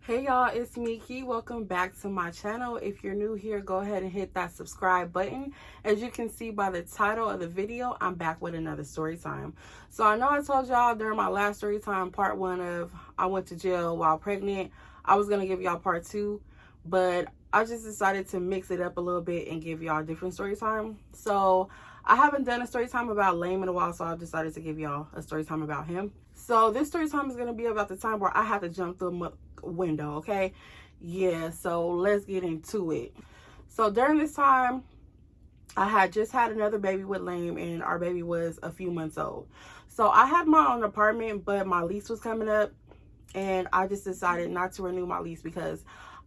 Hey y'all, it's Miki. Welcome back to my channel. If you're new here, go ahead and hit that subscribe button. As you can see by the title of the video, I'm back with another story time. So I know I told y'all during my last story time, part 1 of I went to jail while pregnant, I was going to give y'all part 2, but I just decided to mix it up a little bit and give y'all a different story time. So I haven't done a story time about Lame in a while, so I decided to give y'all a story time about him. So this story time is going to be about the time where I had to jump through a window, okay? Yeah, so let's get into it. So during this time, I had just had another baby with Lame, and our baby was a few months old. So I had my own apartment, but my lease was coming up, and I just decided not to renew my lease because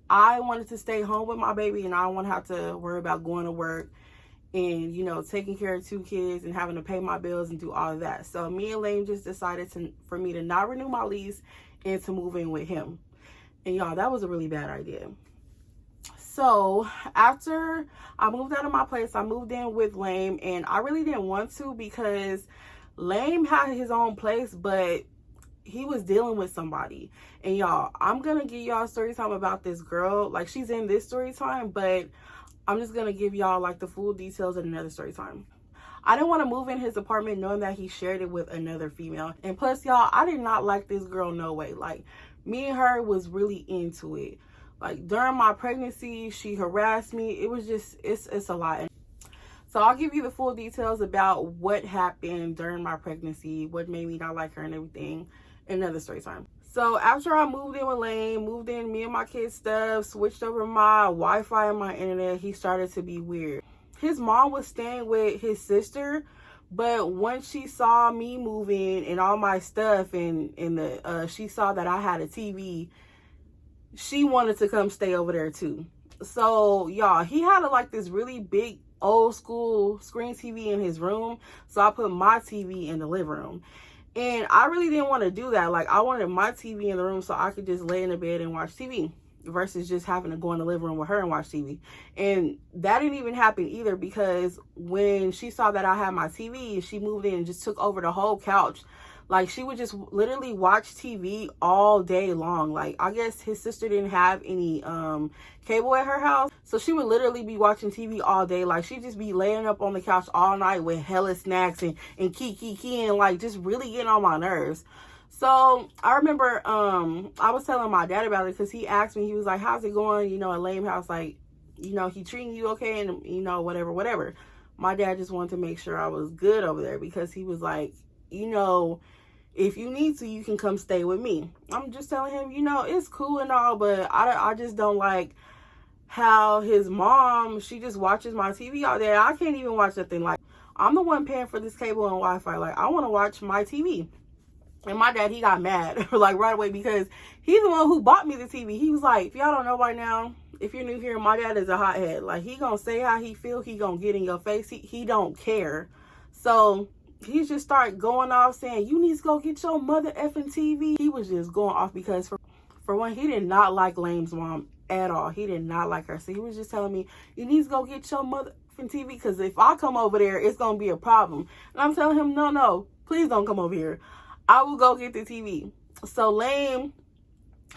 I wanted to stay home with my baby, and I don't want to have to worry about going to work and, you know, taking care of 2 kids and having to pay my bills and do all of that. So me and Lame just decided for me to not renew my lease and to move in with him. And y'all, that was a really bad idea. So after I moved out of my place, I moved in with Lame, and I really didn't want to because Lame had his own place, but he was dealing with somebody. And y'all, I'm gonna give y'all a story time about this girl. Like, she's in this story time, but I'm just gonna give y'all like the full details in another story time. I didn't want to move in his apartment knowing that he shared it with another female. And plus, y'all, I did not like this girl, no way. Like, me and her was really into it. Like, during my pregnancy, she harassed me. It was just, it's a lot. So I'll give you the full details about what happened during my pregnancy, what made me not like her and everything, in another story time. So after I moved in with Lane, moved in me and my kids' stuff, switched over my Wi-Fi and my internet, he started to be weird. His mom was staying with his sister, but once she saw me moving and all my stuff, and she saw that I had a TV, she wanted to come stay over there too. So y'all, he had like this really big old school screen TV in his room. So I put my TV in the living room. And I really didn't want to do that. Like, I wanted my TV in the room so I could just lay in the bed and watch TV versus just having to go in the living room with her and watch TV. And that didn't even happen either, because when she saw that I had my TV, she moved in and just took over the whole couch. Like, she would just literally watch TV all day long. Like, I guess his sister didn't have any cable at her house, so she would literally be watching TV all day. Like, she'd just be laying up on the couch all night with hella snacks and key and like just really getting on my nerves. So I remember I was telling my dad about it because he asked me, he was like, how's it going, you know, at Lame house? Like, you know, he treating you okay? And, you know, whatever. My dad just wanted to make sure I was good over there, because he was like, you know, if you need to, you can come stay with me. I'm just telling him, you know, it's cool and all, but I just don't like how his mom, she just watches my TV all day. I can't even watch nothing. Like, I'm the one paying for this cable and Wi-Fi. Like, I want to watch my TV. And my dad, he got mad like right away, because he's the one who bought me the TV. He was like, if y'all don't know by now, if you're new here, my dad is a hothead. Like, he gonna say how he feel. He gonna get in your face. He don't care. So he just started going off saying, you need to go get your mother effing TV. He was just going off because for one, he did not like Lame's mom at all. He did not like her. So he was just telling me, you need to go get your mother effing TV, because if I come over there, it's going to be a problem. And I'm telling him, no, please don't come over here. I will go get the TV. So Lame,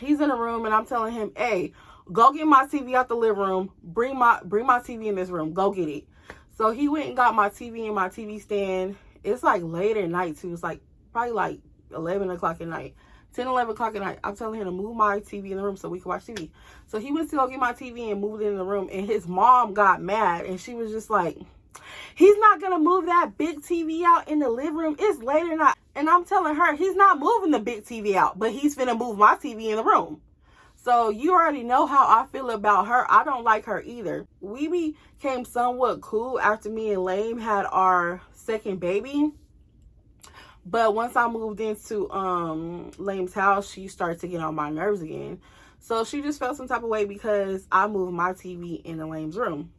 he's in the room, and I'm telling him, hey, go get my TV out the living room. Bring my TV in this room. Go get it. So he went and got my TV and my TV stand. It's like late at night too. It's like probably like 11 o'clock at night, 10, 11 o'clock at night. I'm telling him to move my TV in the room so we can watch TV. So he went to go get my TV and moved it in the room, and his mom got mad, and she was just like, he's not gonna move that big TV out in the living room. It's late at night. And I'm telling her, he's not moving the big TV out, but he's finna move my TV in the room. So you already know how I feel about her. I don't like her either. We became somewhat cool after me and Lame had our second baby. But once I moved into Lame's house, she started to get on my nerves again. So she just felt some type of way because I moved my TV into Lame's room.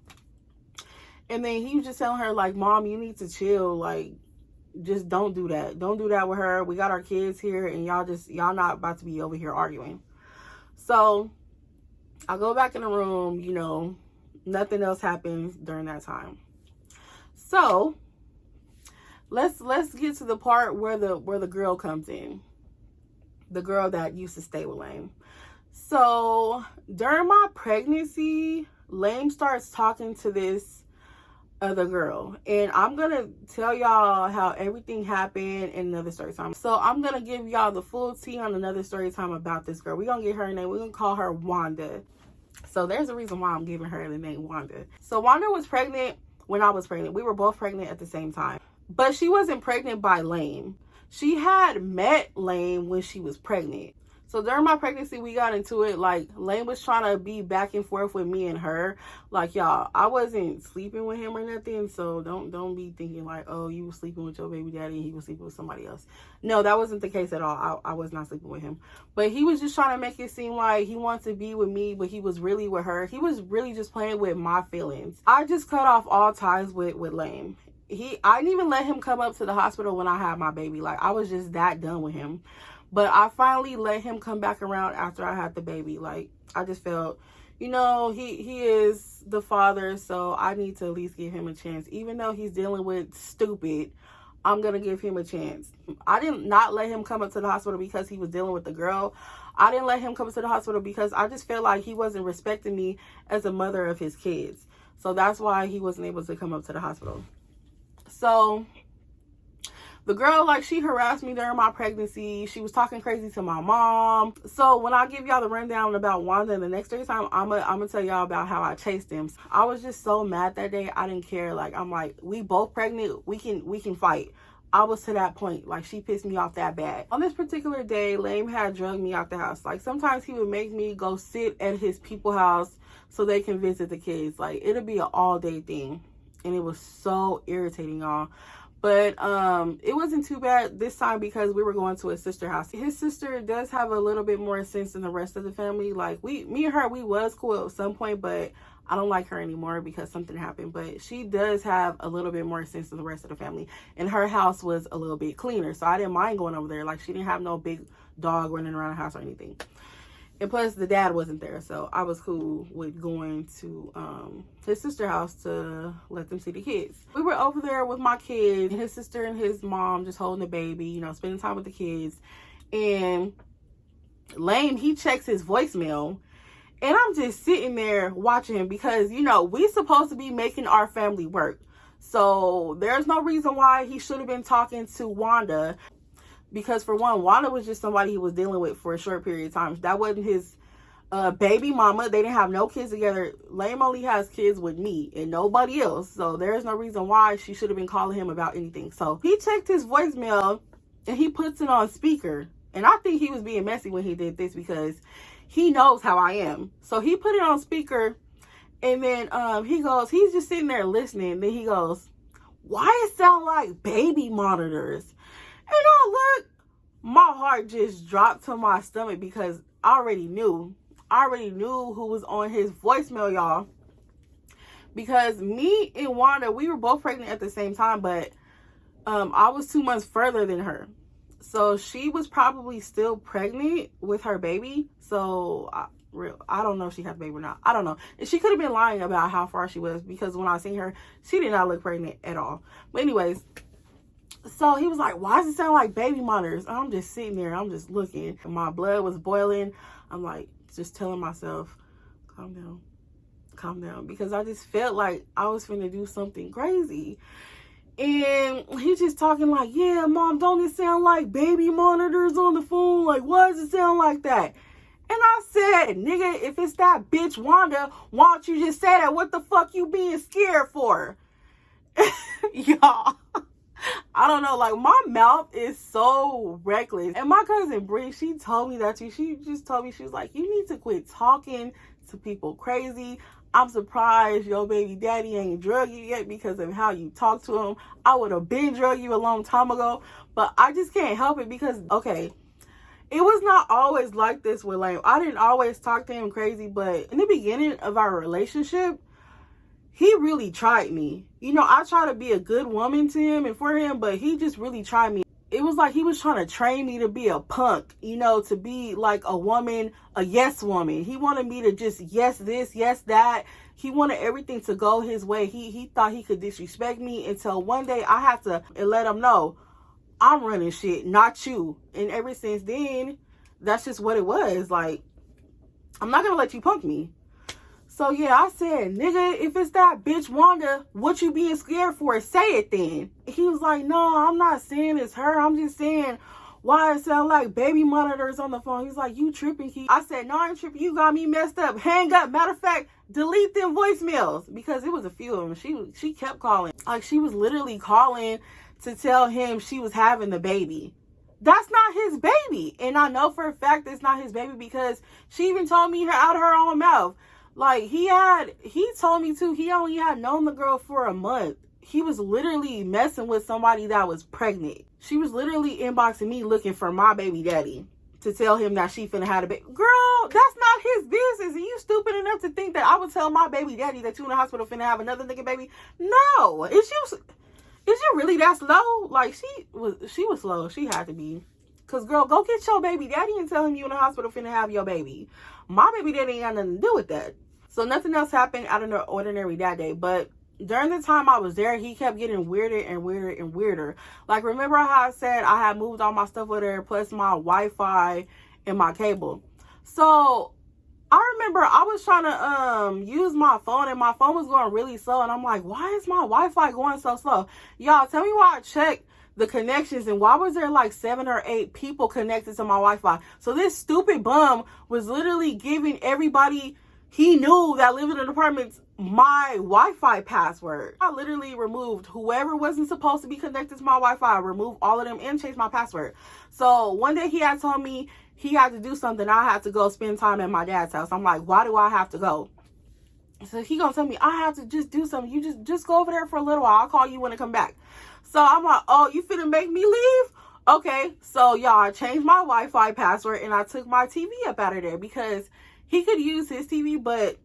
And then he was just telling her, like, Mom, you need to chill. Like, just don't do that. Don't do that with her. We got our kids here, and y'all not about to be over here arguing. So I go back in the room, you know, nothing else happens during that time. So let's get to the part where the girl comes in. The girl that used to stay with Lame. So during my pregnancy, Lame starts talking to this other girl, and I'm gonna tell y'all how everything happened in another story time. So I'm gonna give y'all the full tea on another story time about this girl. We're gonna get her name. We're gonna call her Wanda. So there's a reason why I'm giving her the name Wanda. So Wanda was pregnant when I was pregnant. We were both pregnant at the same time, but she wasn't pregnant by Lame. She had met Lame when she was pregnant. So during my pregnancy, we got into it. Like, Lane was trying to be back and forth with me and her. Like, y'all, I wasn't sleeping with him or nothing. So don't be thinking like, oh, you were sleeping with your baby daddy and he was sleeping with somebody else. No, that wasn't the case at all. I was not sleeping with him. But he was just trying to make it seem like he wants to be with me, but he was really with her. He was really just playing with my feelings. I just cut off all ties with Lane. I didn't even let him come up to the hospital when I had my baby. Like, I was just that done with him. But I finally let him come back around after I had the baby. Like, I just felt, you know, he is the father, so I need to at least give him a chance. Even though he's dealing with stupid, I'm going to give him a chance. I did not let him come up to the hospital because he was dealing with the girl. I didn't let him come to the hospital because I just felt like he wasn't respecting me as a mother of his kids. So that's why he wasn't able to come up to the hospital. So the girl, like, she harassed me during my pregnancy. She was talking crazy to my mom. So when I give y'all the rundown about Wanda in the next story time, I'm gonna tell y'all about how I chased him. I was just so mad that day. I didn't care. Like, I'm like, we both pregnant. We can fight. I was to that point. Like, she pissed me off that bad. On this particular day, Lame had drugged me out the house. Like, sometimes he would make me go sit at his people house so they can visit the kids. Like, it'll be an all-day thing. And it was so irritating, y'all. But it wasn't too bad this time because we were going to his sister's house. His sister does have a little bit more sense than the rest of the family. Like, me and her, we was cool at some point, but I don't like her anymore because something happened. But she does have a little bit more sense than the rest of the family. And her house was a little bit cleaner, so I didn't mind going over there. Like, she didn't have no big dog running around the house or anything. And plus, the dad wasn't there, so I was cool with going to his sister's house to let them see the kids. We were over there with my kids, his sister and his mom just holding the baby, you know, spending time with the kids. And Lame, he checks his voicemail, and I'm just sitting there watching him because, you know, we supposed to be making our family work. So there's no reason why he should have been talking to Wanda. Because for one, Wanda was just somebody he was dealing with for a short period of time. That wasn't his baby mama. They didn't have no kids together. Lame only has kids with me and nobody else. So there is no reason why she should have been calling him about anything. So he checked his voicemail and he puts it on speaker. And I think he was being messy when he did this because he knows how I am. So he put it on speaker, and then he's just sitting there listening. Then he goes, "Why it sound like baby monitors?" And I look, my heart just dropped to my stomach because I already knew who was on his voicemail, y'all. Because me and Wanda, we were both pregnant at the same time, but I was 2 months further than her. So she was probably still pregnant with her baby. So I don't know if she had a baby or not. I don't know. And she could have been lying about how far she was because when I seen her, she did not look pregnant at all. But anyways, so he was like, "Why does it sound like baby monitors?" And I'm just sitting there. I'm just looking. And my blood was boiling. I'm like, just telling myself, calm down. Calm down. Because I just felt like I was finna do something crazy. And he's just talking like, "Yeah, Mom, don't it sound like baby monitors on the phone? Like, why does it sound like that?" And I said, "Nigga, if it's that bitch Wanda, why don't you just say that? What the fuck you being scared for?" Y'all, I don't know, like, my mouth is so reckless. And my cousin Bree, she told me that too. She just told me, she was like, "You need to quit talking to people crazy. I'm surprised your baby daddy ain't drug you yet because of how you talk to him. I would have been drug you a long time ago." But I just can't help it because, okay, it was not always like this with Lane. I didn't always talk to him crazy, but in the beginning of our relationship, he really tried me. You know, I try to be a good woman to him and for him, but he just really tried me. It was like he was trying to train me to be a punk, you know, to be like a woman, a yes woman. He wanted me to just yes this, yes that. He wanted everything to go his way. He thought he could disrespect me until one day I had to let him know, I'm running shit, not you. And ever since then, that's just what it was. Like, I'm not gonna let you punk me. So yeah, I said, nigga, if it's that bitch Wanda, what you being scared for? Say it then. He was like, no, I'm not saying it's her. I'm just saying why it sound like baby monitors on the phone. He's like, you tripping, Key. I said, no, I ain't tripping. You got me messed up. Hang up. Matter of fact, delete them voicemails, because it was a few of them. She kept calling. Like, she was literally calling to tell him she was having the baby. That's not his baby. And I know for a fact it's not his baby, because she even told me out of her own mouth. Like, he told me too, he only had known the girl for a month. He was literally messing with somebody that was pregnant. She was literally inboxing me looking for my baby daddy to tell him that she finna have a baby. Girl, that's not his business. And you stupid enough to think that I would tell my baby daddy that you in the hospital finna have another nigga baby? No. Is you really that slow? Like, she was slow. She had to be. Cause girl, go get your baby daddy and tell him you in the hospital finna have your baby. My baby daddy ain't got nothing to do with that. So nothing else happened out of the ordinary that day. But during the time I was there, he kept getting weirder and weirder and weirder. Like, remember how I said I had moved all my stuff with her, plus my Wi-Fi and my cable. So I remember I was trying to use my phone, and my phone was going really slow. And I'm like, why is my Wi-Fi going so slow? Y'all, tell me why I checked the connections and why was there like 7 or 8 people connected to my Wi-Fi? So this stupid bum was literally giving everybody he knew that lived in an apartment my Wi-Fi password. I literally removed whoever wasn't supposed to be connected to my Wi-Fi. I removed all of them and changed my password. So one day he had told me he had to do something. I had to go spend time at my dad's house. I'm like, why do I have to go? So he gonna tell me I have to just do something. You just go over there for a little while. I'll call you when I come back. So I'm like, oh, you finna make me leave? Okay. So y'all, I changed my Wi-Fi password and I took my TV up out of there, because he could use his TV, but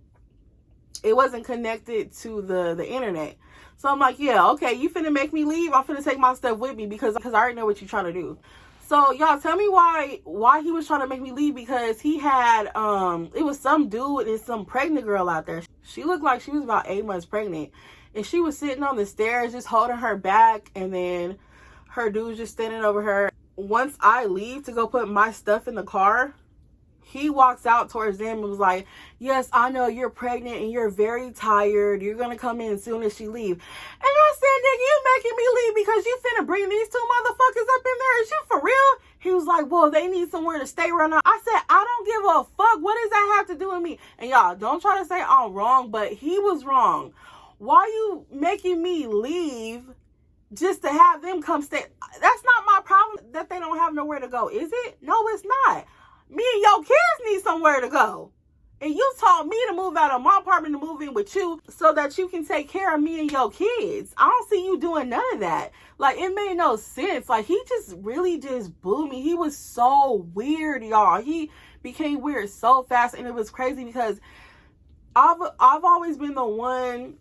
it wasn't connected to the internet. So I'm like, yeah, okay, you finna make me leave? I'm finna take my stuff with me, because I already know what you're trying to do. So y'all, tell me why he was trying to make me leave, because he had it was some dude and some pregnant girl out there. She looked like she was about 8 months pregnant, and she was sitting on the stairs just holding her back, and then her dude just standing over her. Once I leave to go put my stuff in the car, he walks out towards them and was like, yes, I know you're pregnant and you're very tired. You're going to come in as soon as she leave. And I said, nigga, you making me leave because you finna bring these 2 motherfuckers up in there? Is you for real? He was like, well, they need somewhere to stay right now. I said, I don't give a fuck. What does that have to do with me? And y'all, don't try to say I'm wrong, but he was wrong. Why you making me leave just to have them come stay? That's not my problem that they don't have nowhere to go, is it? No, it's not. Me and your kids need somewhere to go. And you told me to move out of my apartment to move in with you so that you can take care of me and your kids. I don't see you doing none of that. Like, it made no sense. Like, he just really just booed me. He was so weird, y'all. He became weird so fast, and it was crazy because I've always been the one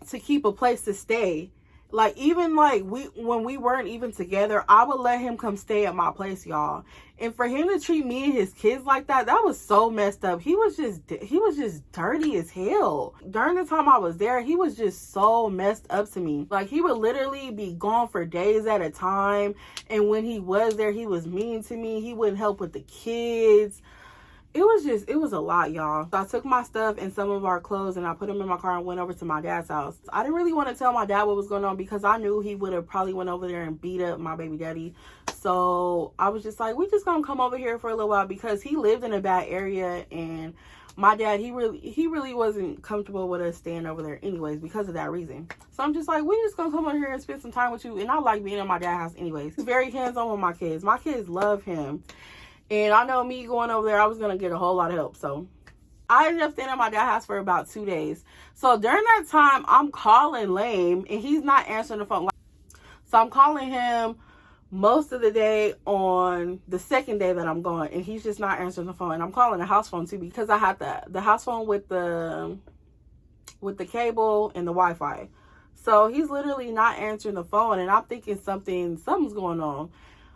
to keep a place to stay. Like, even like when we weren't even together, I would let him come stay at my place, y'all. And for him to treat me and his kids like that was so messed up. He was just dirty as hell. During the time I was there, he was just so messed up to me. Like, he would literally be gone for days at a time. And when he was there, he was mean to me. He wouldn't help with the kids. It was a lot, y'all. So I took my stuff and some of our clothes and I put them in my car and went over to my dad's house. I didn't really want to tell my dad what was going on because I knew he would have probably went over there and beat up my baby daddy. So I was just like, we just gonna come over here for a little while, because he lived in a bad area, and my dad, he really wasn't comfortable with us staying over there anyways because of that reason. So I'm just like, we just gonna come over here and spend some time with you. And I like being in my dad's house anyways. He's very hands-on with my kids. My kids love him. And I know me going over there, I was going to get a whole lot of help. So I ended up staying at my dad's house for about 2 days. So during that time, I'm calling Lame and he's not answering the phone. So I'm calling him most of the day on the second day that I'm going, and he's just not answering the phone. And I'm calling the house phone too, because I had the house phone with the cable and the Wi-Fi. So he's literally not answering the phone, and I'm thinking something's going on.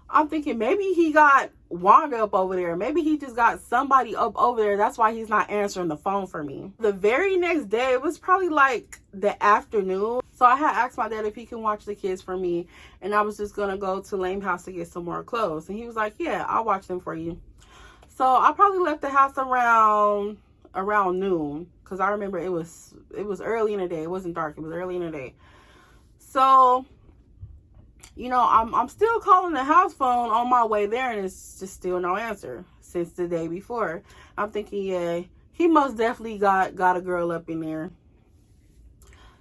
I'm thinking maybe he got Wanda up over there. Maybe he just got somebody up over there. That's why he's not answering the phone for me. The very next day, it was probably like the afternoon. So I had asked my dad if he can watch the kids for me. And I was just going to go to Lame's house to get some more clothes. And he was like, yeah, I'll watch them for you. So I probably left the house around noon, because I remember it was early in the day. It wasn't dark, it was early in the day. So, you know, I'm still calling the house phone on my way there, and it's just still no answer since the day before. I'm thinking, yeah, he most definitely got a girl up in there.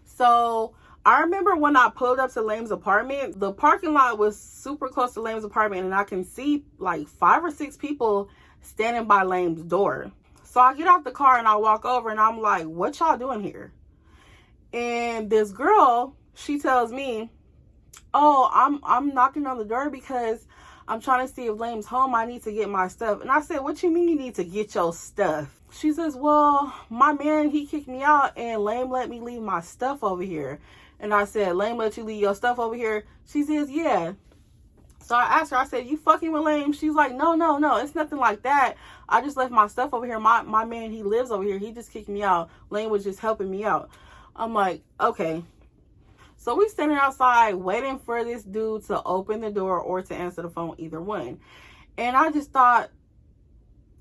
So I remember when I pulled up to Lame's apartment, the parking lot was super close to Lame's apartment, and I can see like 5 or 6 people standing by Lame's door. So I get out the car and I walk over, and I'm like, what y'all doing here? And this girl, she tells me, oh, I'm knocking on the door because I'm trying to see if Lame's home. I need to get my stuff. And I said, what you mean you need to get your stuff? She says, well, my man, he kicked me out and Lame let me leave my stuff over here. And I said, Lame let you leave your stuff over here? She says, yeah. So I asked her, I said, you fucking with Lame? She's like, no, it's nothing like that. I just left my stuff over here. My man, he lives over here. He just kicked me out. Lame was just helping me out. I'm like, okay. So we standing outside waiting for this dude to open the door or to answer the phone, either one. And I just thought,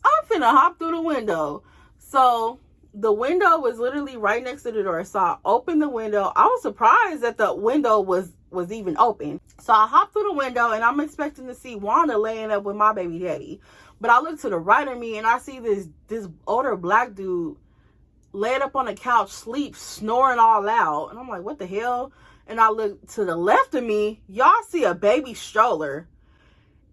I'm finna hop through the window. So the window was literally right next to the door. So I opened the window. I was surprised that the window was even open. So I hopped through the window, and I'm expecting to see Wanda laying up with my baby daddy. But I look to the right of me, and I see this older black dude laid up on the couch, sleep, snoring all loud. And I'm like, what the hell? And I look to the left of me, y'all see a baby stroller.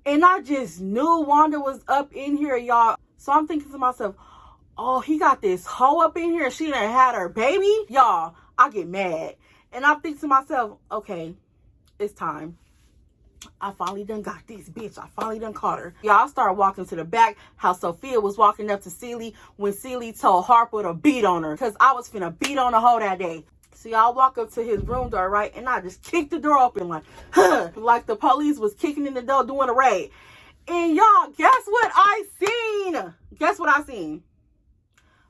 And I just knew Wanda was up in here, y'all. So I'm thinking to myself, oh, he got this hoe up in here. She done had her baby. Y'all, I get mad. And I think to myself, okay, it's time. I finally done got this bitch. I finally done caught her. Y'all, I started walking to the back. How Sophia was walking up to Celie when Celie told Harper to beat on her. Because I was finna beat on the hoe that day. So y'all walk up to his room door, right? And I just kicked the door open like, huh, like the police was kicking in the door doing a raid. And y'all, guess what I seen? Guess what I seen?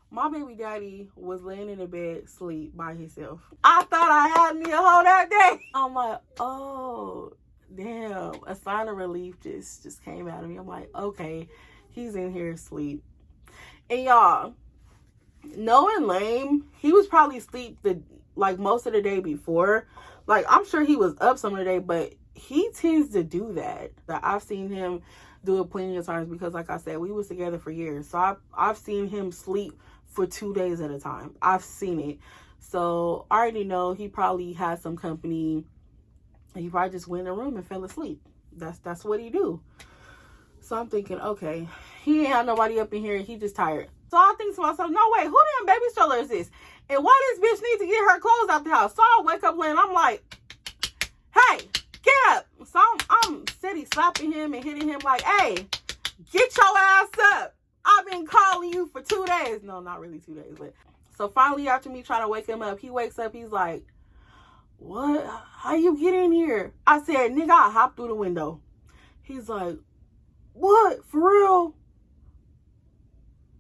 My baby daddy was laying in the bed, sleep by himself. I thought I had me a hoe that day. I'm like, oh, damn. A sign of relief just came out of me. I'm like, okay, he's in here asleep. And y'all, knowing Lame, he was probably asleep most of the day before. Like, I'm sure he was up some of the day, but he tends to do that. I've seen him do it plenty of times because, like I said, we was together for years. So I've seen him sleep for 2 days at a time. I've seen it. So I already know he probably had some company. He probably just went in the room and fell asleep. That's what he do. So I'm thinking, okay, he ain't have nobody up in here. He just tired. So I think to myself, no way, who damn baby stroller is this? And why this bitch need to get her clothes out the house? So I wake up late and I'm like, hey, get up. So I'm steady slapping him and hitting him like, hey, get your ass up. I've been calling you for 2 days. No, not really 2 days. But so finally, after me trying to wake him up, he wakes up. He's like, what? How you get in here? I said, nigga, I hopped through the window. He's like, what? For real?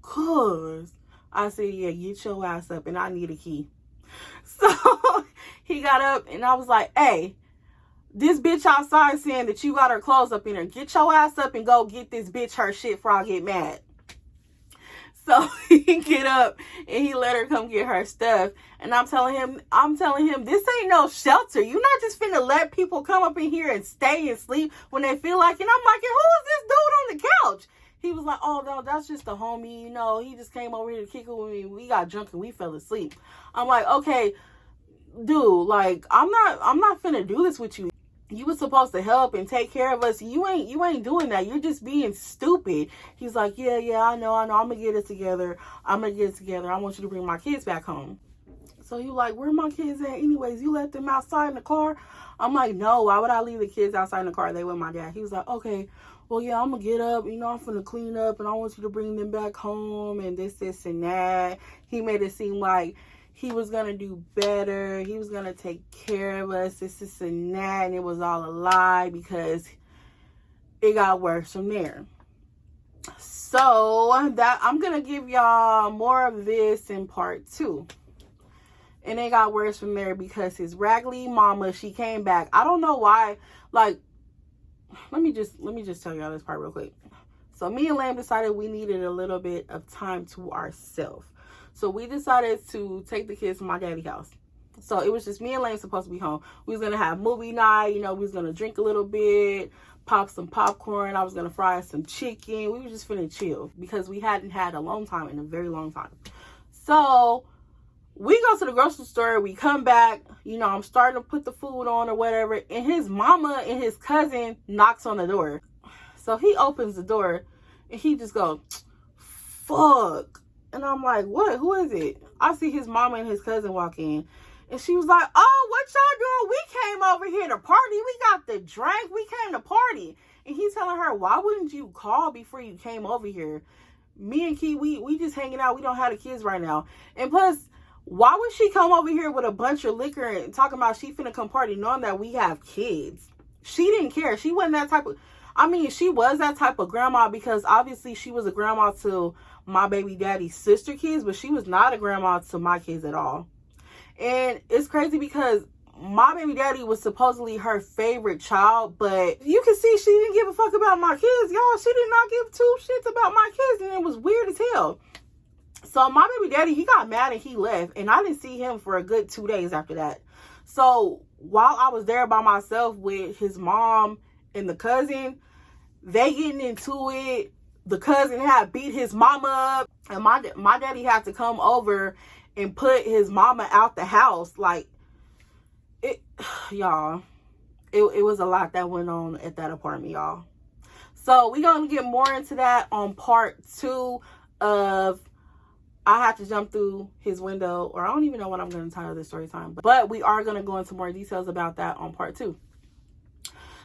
Cause I said, yeah, get your ass up and I need a key. So he got up and I was like, hey, this bitch outside saying that you got her clothes up in her. Get your ass up and go get this bitch her shit before I get mad. So he get up and he let her come get her stuff. And I'm telling him, this ain't no shelter. You're not just finna let people come up in here and stay and sleep when they feel like it. And I'm like, who is this dude on the couch? He was like, oh, no, that's just a homie. You know, he just came over here to kick it with me. We got drunk and we fell asleep. I'm like, okay, dude, like, I'm not finna do this with you. You were supposed to help and take care of us. You ain't doing that. You're just being stupid. He's like, yeah, I know. I'm gonna get it together. I want you to bring my kids back home. So you like, where my kids at anyways? You left them outside in the car? I'm like, no, why would I leave the kids outside in the car? They with my dad. He was like, okay, well, yeah, I'm gonna get up. You know, I'm finna clean up and I want you to bring them back home and this and that. He made it seem like he was going to do better. He was going to take care of us, this and that. And it was all a lie because it got worse from there. So I'm going to give y'all more of this in part 2. And it got worse from there because his raggedy mama, she came back. I don't know why. Like, let me just tell y'all this part real quick. So me and Lamb decided we needed a little bit of time to ourselves. So we decided to take the kids to my daddy's house. So it was just me and Lamb supposed to be home. We was going to have movie night. You know, we was going to drink a little bit, pop some popcorn. I was going to fry some chicken. We were just finna chill because we hadn't had a long time in a very long time. So we go to the grocery store. We come back. You know, I'm starting to put the food on or whatever. And his mama and his cousin knocks on the door. So he opens the door and he just goes, fuck. And I'm like, what? Who is it? I see his mama and his cousin walk in. And she was like, oh, what y'all doing? We came over here to party. We got the drink. We came to party. And he's telling her, why wouldn't you call before you came over here? Me and Key, we just hanging out. We don't have the kids right now. And plus, why would she come over here with a bunch of liquor and talking about she finna come party knowing that we have kids? She didn't care. She wasn't that type of... I mean, she was that type of grandma because obviously she was a grandma to my baby daddy's sister kids, but she was not a grandma to my kids at all. And it's crazy because my baby daddy was supposedly her favorite child, but you can see she didn't give a fuck about my kids, y'all. She did not give two shits about my kids, and it was weird as hell. So my baby daddy, he got mad and he left, and I didn't see him for a good 2 days after that. So while I was there by myself with his mom and the cousin, they getting into it. The cousin had beat his mama up, and my daddy had to come over and put his mama out the house. Like, it, y'all, it was a lot that went on at that apartment, y'all. So we're going to get more into that on part 2 of I have to jump through his window, or I don't even know what I'm going to title this story time, but we are going to go into more details about that on part 2.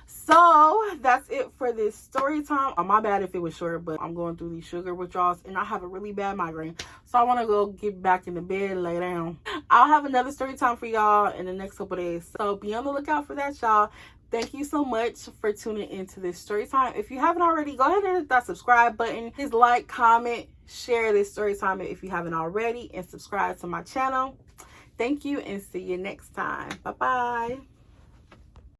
So that's it for this story time. My bad if it was short, but I'm going through these sugar withdrawals and I have a really bad migraine. So I want to go get back in the bed and lay down. I'll have another story time for y'all in the next couple days. So be on the lookout for that, y'all. Thank you so much for tuning into this story time. If you haven't already, go ahead and hit that subscribe button. Please like, comment, share this story time if you haven't already, and subscribe to my channel. Thank you and see you next time. Bye-bye.